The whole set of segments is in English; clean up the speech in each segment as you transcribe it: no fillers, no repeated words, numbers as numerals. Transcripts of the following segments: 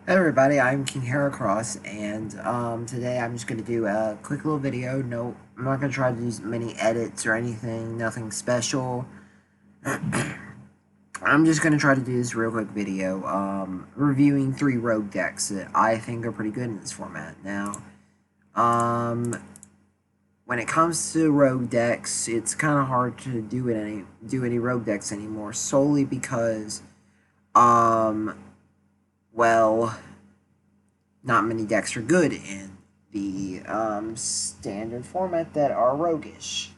Hey everybody, I'm King Heracross, and today I'm just going to do a quick little video. No, I'm not going to try to do many edits or anything, nothing special. I'm just going to try to do this real quick video, reviewing 3 rogue decks that I think are pretty good in this format. Now, when it comes to rogue decks, it's kind of hard to do any rogue decks anymore, solely because, well, not many decks are good in the standard format that are roguish,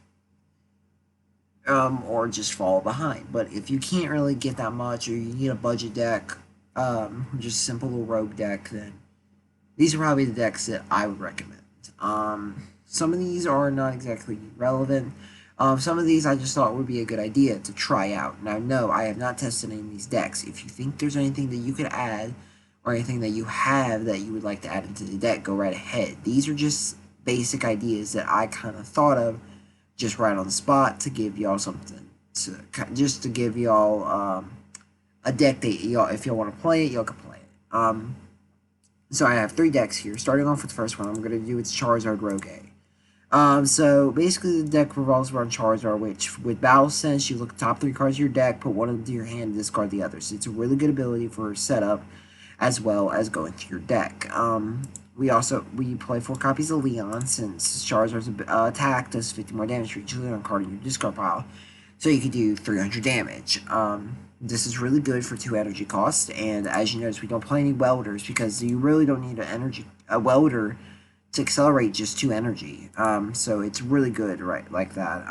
or just fall behind. But if you can't really get that much, or you need a budget deck, just simple little rogue deck, then these are probably the decks that I would recommend. Some of these are not exactly relevant. Some of these I just thought would be a good idea to try out. Now, no, I have not tested any of these decks. If you think there's anything that you could add, or anything that you have that you would like to add into the deck, go right ahead. These are just basic ideas that I kind of thought of just right on the spot to give y'all something, just to give y'all a deck that y'all, if y'all want to play it, y'all can play it. So I have 3 decks here. Starting off with the first one, I'm going to do its Charizard Rogue A. So basically the deck revolves around Charizard, which with Battle Sense, you look at the top 3 cards of your deck, put one into your hand, and discard the others. It's a really good ability for setup, as well as going through your deck. We play 4 copies of Leon, since Charizard's attack does 50 more damage for each Leon card in your discard pile, so you can do 300 damage. This is really good for 2 energy cost, and as you notice, we don't play any welders because you really don't need a welder to accelerate just 2 energy. So it's really good, right, like that.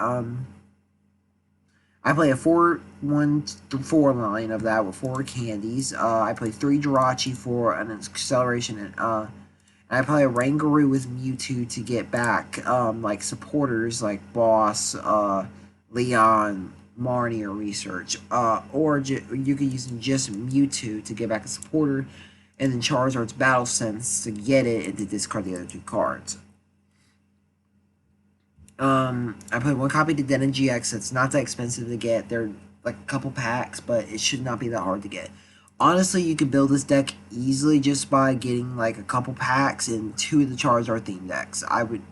I play a 4-1-4 line of that with 4 candies. I play 3 Jirachi for an acceleration, and I play a Oranguru with Mewtwo to get back, like supporters like Boss, Leon, Marnie, or Research. Or you could use just Mewtwo to get back a supporter, and then Charizard's Battle Sense to get it and to discard the other 2 cards. I played 1 copy to Dedenne-GX. It's not that expensive to get. They're like a couple packs, but it should not be that hard to get. Honestly, you could build this deck easily just by getting like a couple packs and 2 of the Charizard themed decks. I would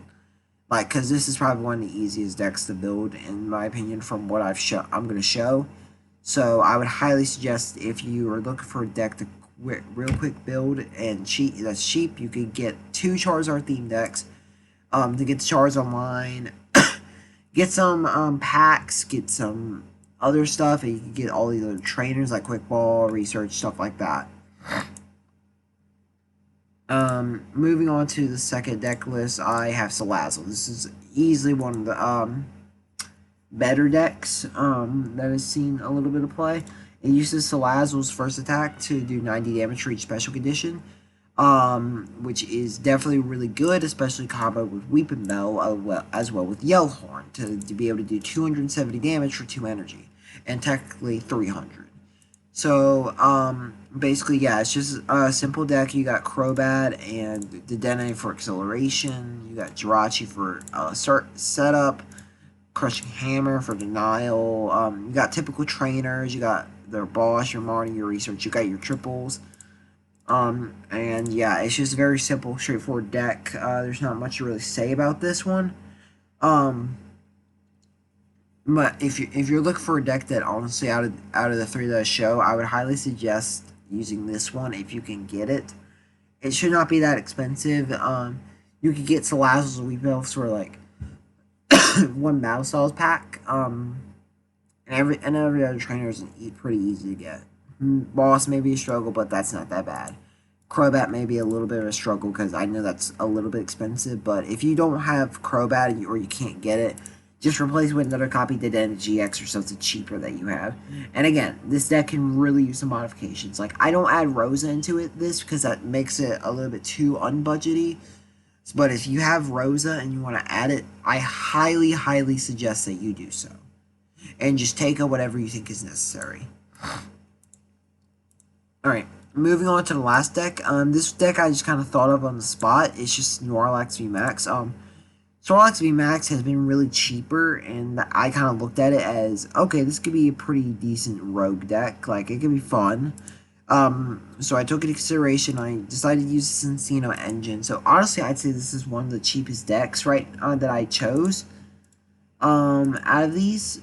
like, because this is probably one of the easiest decks to build in my opinion from what I'm going to show. So I would highly suggest, if you are looking for a deck to real quick build and that's cheap, you could get 2 Charizard themed decks. To get the Charizard online, get some packs, get some other stuff, and you can get all these other trainers like Quick Ball, Research, stuff like that. Moving on to the second deck list, I have Salazzle. This is easily one of the better decks that has seen a little bit of play. It uses Salazzle's first attack to do 90 damage for each special condition, which is definitely really good, especially comboed with Weepinbell, as well with Yellhorn, to be able to do 270 damage for 2 energy, and technically 300. So, basically, yeah, it's just a simple deck. You got Crobat and Dedenne for acceleration, you got Jirachi for setup, Crushing Hammer for denial, you got typical trainers, you got their Boss, your Marnie, your Research, you got your triples. And yeah, it's just a very simple, straightforward deck. There's not much to really say about this one. But if you're looking for a deck that honestly out of the 3 that I show, I would highly suggest using this one if you can get it. It should not be that expensive. You could get Salazzle's Weepinbell for like 1 Battle Styles pack. And every other trainer is pretty easy to get. Boss may be a struggle, but that's not that bad. Crobat may be a little bit of a struggle because I know that's a little bit expensive, but if you don't have Crobat or you can't get it, just replace it with another copy of Dedenne-GX or something cheaper that you have. And again, this deck can really use some modifications. Like, I don't add Rosa into this because that makes it a little bit too unbudgety. But if you have Rosa and you want to add it, I highly, highly suggest that you do so. And just take out whatever you think is necessary. Alright, moving on to the last deck. This deck I just kind of thought of on the spot. It's just Snorlax VMAX. Snorlax VMAX has been really cheaper, and I kind of looked at it as, okay, this could be a pretty decent rogue deck. Like, it could be fun. So I took into consideration, I decided to use the Cincino engine. So honestly, I'd say this is one of the cheapest decks, right, that I chose, out of these.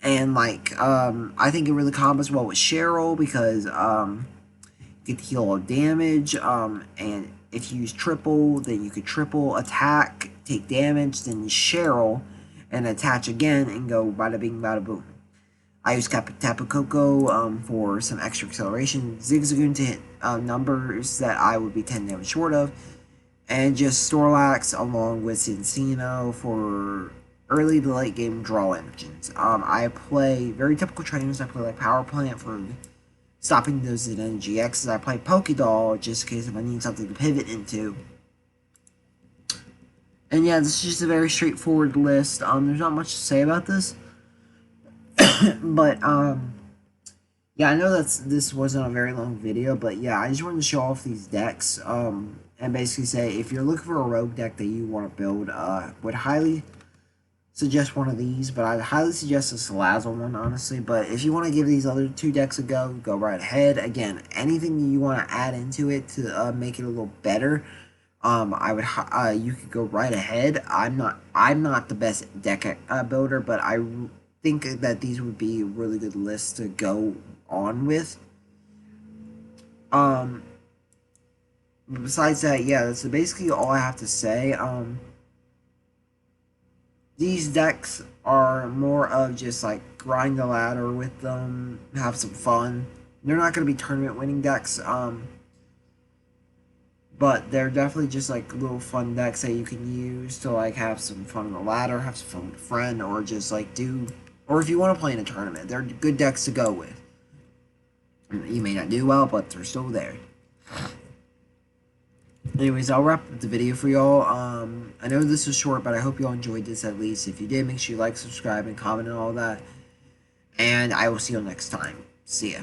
And, like, I think it really combos well with Cheryl because, you get to heal all damage, and if you use triple, then you could triple attack, take damage, then Cheryl, and attach again, and go bada bing, bada boom. I use Tapu Koko for some extra acceleration, Zigzagoon to hit numbers that I would be 10 damage short of, and just Snorlax along with Cincino for early to late game draw engines. I play very typical trainers. I play like Power Plant for stopping those Dedenne-GXs. I play Pokédoll just in case if I need something to pivot into. And yeah, this is just a very straightforward list. There's not much to say about this. But, yeah, I know this wasn't a very long video, but yeah, I just wanted to show off these decks, and basically say, if you're looking for a rogue deck that you want to build, would highly suggest one of these, but I'd highly suggest the Salazzle one, honestly. But if you want to give these other two decks a go right ahead. Again, anything you want to add into it to make it a little better, I would you could go right ahead. I'm not the best deck builder, but I think that these would be really good lists to go on with. Besides that, yeah, that's basically all I have to say. These decks are more of just like grind the ladder with them, have some fun. They're not going to be tournament winning decks, but they're definitely just like little fun decks that you can use to like have some fun on the ladder, have some fun with a friend, or just like or if you want to play in a tournament, they're good decks to go with. You may not do well, but they're still there. Anyways, I'll wrap up the video for y'all. I know this was short, but I hope y'all enjoyed this at least. If you did, make sure you like, subscribe, and comment and all that. And I will see you next time. See ya.